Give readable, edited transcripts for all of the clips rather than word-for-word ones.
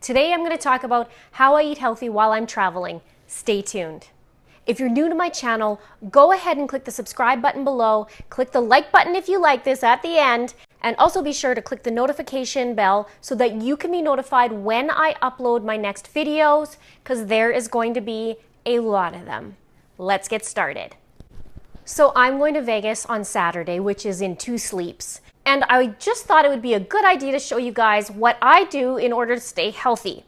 Today I'm going to talk about how I eat healthy while I'm traveling. Stay tuned. If you're new to my channel, go ahead and click the subscribe button below, click the like button if you like this at the end, and also be sure to click the notification bell so that you can be notified when I upload my next videos, because there is going to be a lot of them. Let's get started. So I'm going to Vegas on Saturday, which is in 2 sleeps. And I just thought it would be a good idea to show you guys what I do in order to stay healthy.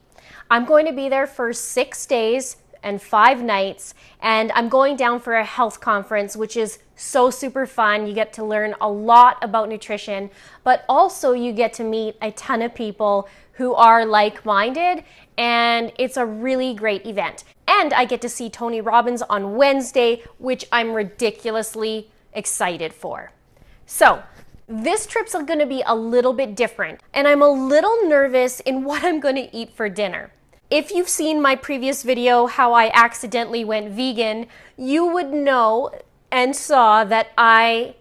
I'm going to be there for 6 days and 5 nights, and I'm going down for a health conference, which is so super fun. You get to learn a lot about nutrition, but also you get to meet a ton of people who are like-minded, and it's a really great event. And I get to see Tony Robbins on Wednesday, which I'm ridiculously excited for. So this trip's going to be a little bit different, and I'm a little nervous in what I'm going to eat for dinner. If you've seen my previous video, how I accidentally went vegan, you would know and saw that I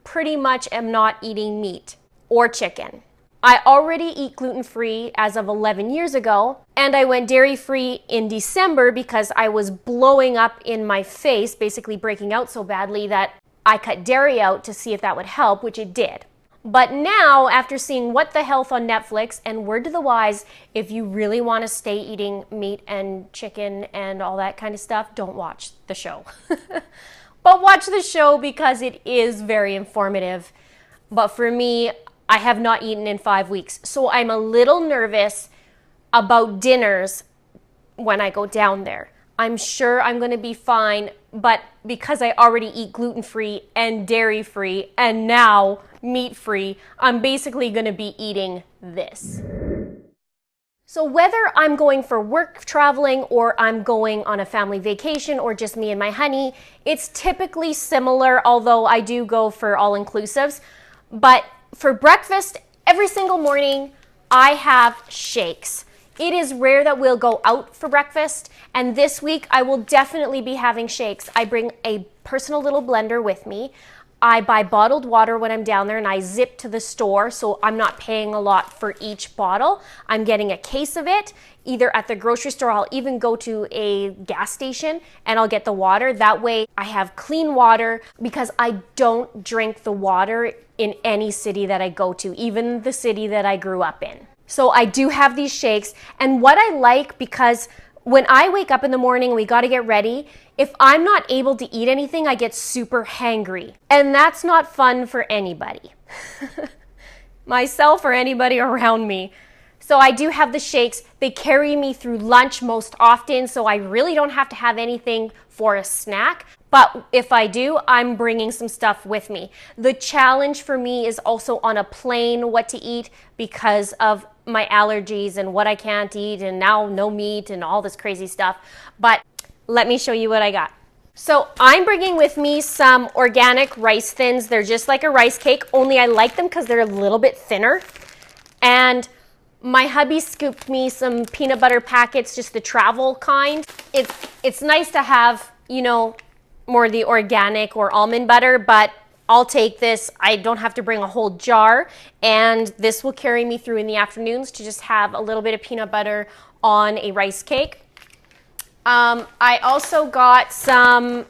pretty much am not eating meat or chicken. I already eat gluten-free as of 11 years ago, and I went dairy-free in December because I was blowing up in my face, basically breaking out so badly that I cut dairy out to see if that would help, which it did. But now, after seeing What the Health on Netflix, and word to the wise, if you really want to stay eating meat and chicken and all that kind of stuff, don't watch the show. But watch the show because it is very informative. But for me, I have not eaten in 5 weeks, so I'm a little nervous about dinners when I go down there. I'm sure I'm going to be fine, but because I already eat gluten-free and dairy-free and now meat-free, I'm basically going to be eating this. So whether I'm going for work traveling or I'm going on a family vacation or just me and my honey, it's typically similar, although I do go for all-inclusives. But for breakfast, every single morning, I have shakes. It is rare that we'll go out for breakfast, and this week I will definitely be having shakes. I bring a personal little blender with me. I buy bottled water when I'm down there, and I zip to the store, so I'm not paying a lot for each bottle. I'm getting a case of it, either at the grocery store. I'll even go to a gas station and I'll get the water. That way I have clean water, because I don't drink the water in any city that I go to, even the city that I grew up in. So I do have these shakes, and what I like, because when I wake up in the morning and we got to get ready, if I'm not able to eat anything, I get super hangry, and that's not fun for anybody, myself or anybody around me. So I do have the shakes. They carry me through lunch most often, so I really don't have to have anything for a snack. But if I do, I'm bringing some stuff with me. The challenge for me is also on a plane what to eat, because of my allergies and what I can't eat, and now no meat and all this crazy stuff. But let me show you what I got. So I'm bringing with me some organic rice thins. They're just like a rice cake, only I like them because they're a little bit thinner. And my hubby scooped me some peanut butter packets, just the travel kind. It's nice to have, you know, more the organic or almond butter, but I'll take this. I don't have to bring a whole jar, and this will carry me through in the afternoons to just have a little bit of peanut butter on a rice cake. I also got some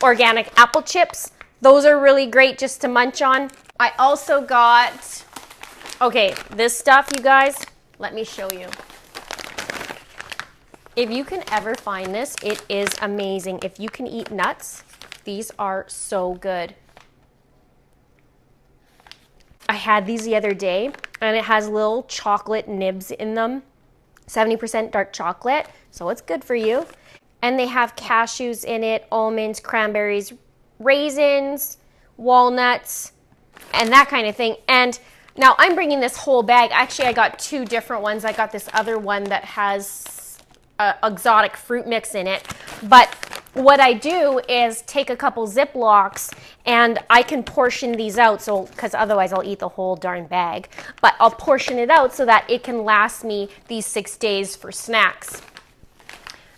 organic apple chips. Those are really great just to munch on. I also got, okay, this stuff, you guys, let me show you. If you can ever find this, it is amazing. If you can eat nuts, these are so good. I had these the other day, and it has little chocolate nibs in them, 70% dark chocolate, so it's good for you. And they have cashews in it, almonds, cranberries, raisins, walnuts, and that kind of thing. And now I'm bringing this whole bag. Actually, I got 2 different ones. I got this other one that has exotic fruit mix in it. But what I do is take a couple Ziplocs, and I can portion these out, so because otherwise I'll eat the whole darn bag. But I'll portion it out so that it can last me these 6 days for snacks.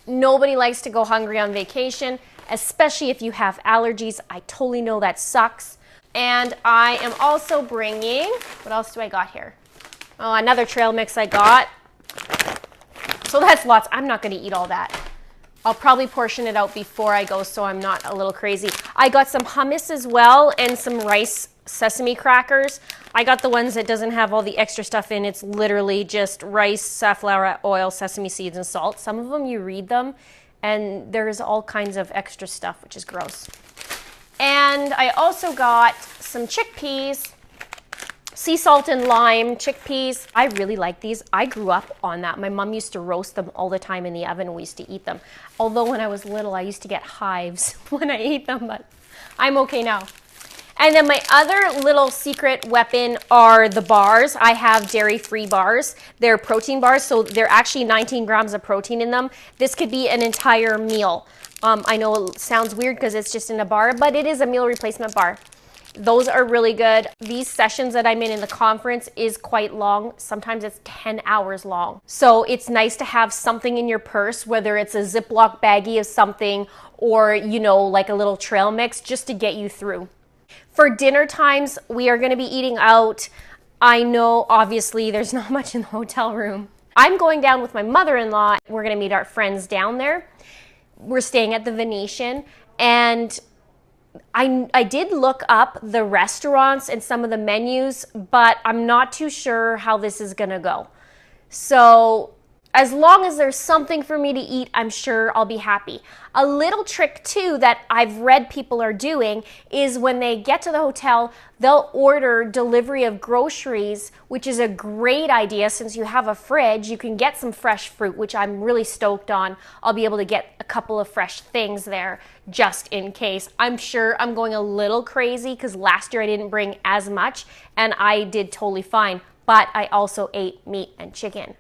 Nobody likes to go hungry on vacation, especially if you have allergies. I totally know that sucks. And I am also bringing, what else do I got here? Oh, another trail mix I got. So that's lots. I'm not going to eat all that. I'll probably portion it out before I go so I'm not a little crazy. I got some hummus as well and some rice sesame crackers. I got the ones that doesn't have all the extra stuff in. It's literally just rice, safflower oil, sesame seeds, and salt. Some of them you read them and there's all kinds of extra stuff, which is gross. And I also got some chickpeas, sea salt and lime chickpeas. I really like these. I grew up on that. My mom used to roast them all the time in the oven and we used to eat them. Although when I was little, I used to get hives when I ate them, but I'm okay now. And then my other little secret weapon are the bars. I have dairy-free bars. They're protein bars, so they're actually 19 grams of protein in them. This could be an entire meal. I know it sounds weird because it's just in a bar, but it is a meal replacement bar. Those are really good. These sessions that I'm in the conference is quite long. Sometimes it's 10 hours long. So it's nice to have something in your purse, whether it's a Ziploc baggie of something or, you know, like a little trail mix just to get you through. For dinner times, we are going to be eating out. I know, obviously, there's not much in the hotel room. I'm going down with my mother-in-law. We're going to meet our friends down there. We're staying at the Venetian, and I did look up the restaurants and some of the menus, but I'm not too sure how this is going to go. So as long as there's something for me to eat, I'm sure I'll be happy. A little trick too that I've read people are doing is when they get to the hotel, they'll order delivery of groceries, which is a great idea since you have a fridge. You can get some fresh fruit, which I'm really stoked on. I'll be able to get a couple of fresh things there just in case. I'm sure I'm going a little crazy because last year I didn't bring as much and I did totally fine, but I also ate meat and chicken.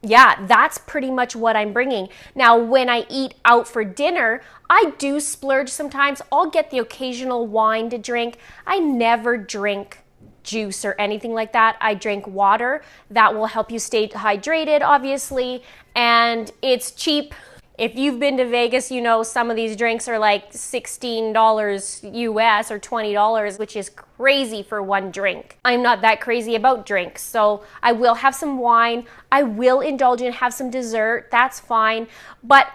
Yeah, that's pretty much what I'm bringing. Now, when I eat out for dinner, I do splurge sometimes. I'll get the occasional wine to drink. I never drink juice or anything like that. I drink water. That will help you stay hydrated, obviously, and it's cheap. If you've been to Vegas, you know some of these drinks are like $16 US or $20, which is crazy for one drink. I'm not that crazy about drinks, so I will have some wine. I will indulge and have some dessert. That's fine. But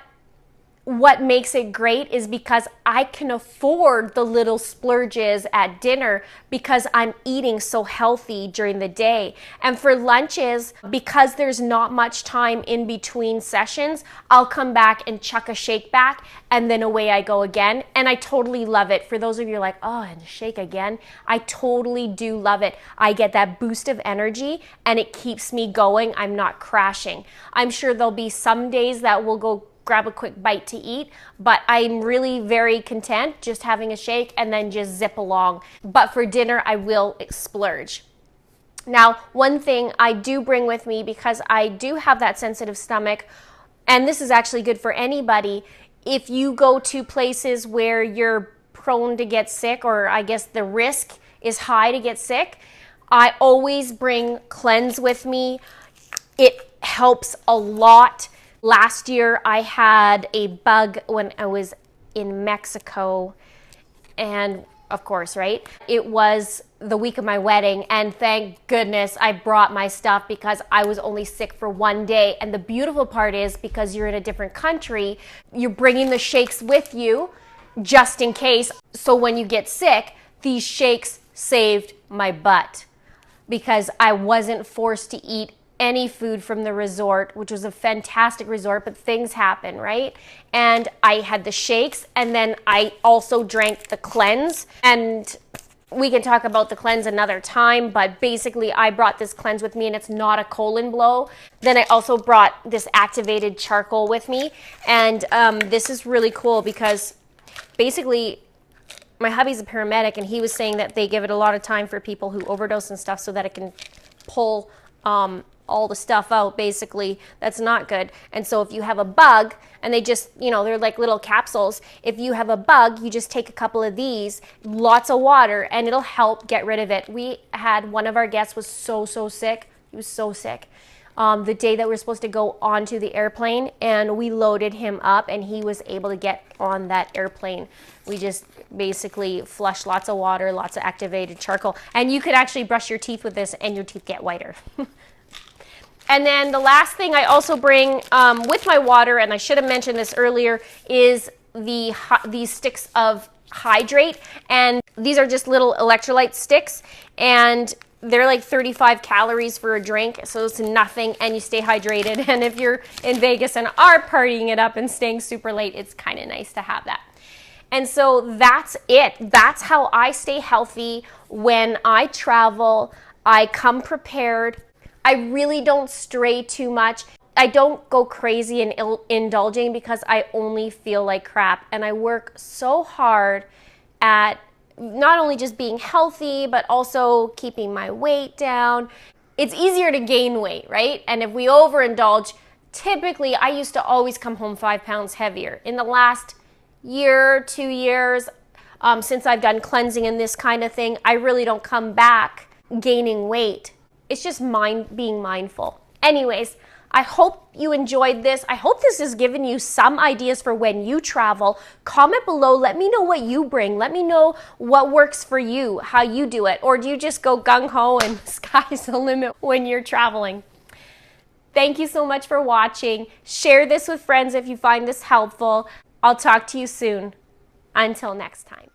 what makes it great is because I can afford the little splurges at dinner because I'm eating so healthy during the day. And for lunches, because there's not much time in between sessions, I'll come back and chuck a shake back and then away I go again. And I totally love it. For those of you who are like, oh, and shake again, I totally do love it. I get that boost of energy and it keeps me going. I'm not crashing. I'm sure there'll be some days that we'll go grab a quick bite to eat, but I'm really very content just having a shake and then just zip along. But for dinner, I will splurge. Now, one thing I do bring with me because I do have that sensitive stomach, and this is actually good for anybody, if you go to places where you're prone to get sick, or I guess the risk is high to get sick, I always bring Cleanse with me. It helps a lot. Last year, I had a bug when I was in Mexico, and of course, right? It was the week of my wedding, and thank goodness I brought my stuff because I was only sick for one day. And the beautiful part is because you're in a different country, you're bringing the shakes with you just in case. So when you get sick, these shakes saved my butt because I wasn't forced to eat any food from the resort, which was a fantastic resort, but things happen, right? And I had the shakes, and then I also drank the Cleanse, and we can talk about the Cleanse another time, but basically I brought this Cleanse with me and it's not a colon blow. Then I also brought this activated charcoal with me, and this is really cool because basically my hubby's a paramedic and he was saying that they give it a lot of time for people who overdose and stuff so that it can pull all the stuff out, basically, that's not good. And so if you have a bug, and they just, you know, they're like little capsules, if you have a bug, you just take a couple of these, lots of water, and it'll help get rid of it. We had one of our guests was so sick. He was so sick. The day that we were supposed to go onto the airplane, and we loaded him up, and he was able to get on that airplane. We just basically flushed lots of water, lots of activated charcoal, and you could actually brush your teeth with this and your teeth get whiter. And then the last thing I also bring with my water, and I should have mentioned this earlier, is these sticks of Hydrate. And these are just little electrolyte sticks, and they're like 35 calories for a drink, so it's nothing, and you stay hydrated. And if you're in Vegas and are partying it up and staying super late, it's kind of nice to have that. And so that's it. That's how I stay healthy when I travel. I come prepared. I really don't stray too much. I don't go crazy and indulging because I only feel like crap. And I work so hard at not only just being healthy, but also keeping my weight down. It's easier to gain weight, right? And if we overindulge, typically I used to always come home 5 pounds heavier. In the last year, 2 years, since I've done cleansing and this kind of thing, I really don't come back gaining weight. It's just being mindful. Anyways, I hope you enjoyed this. I hope this has given you some ideas for when you travel. Comment below. Let me know what you bring. Let me know what works for you, how you do it. Or do you just go gung-ho and sky's the limit when you're traveling? Thank you so much for watching. Share this with friends if you find this helpful. I'll talk to you soon. Until next time.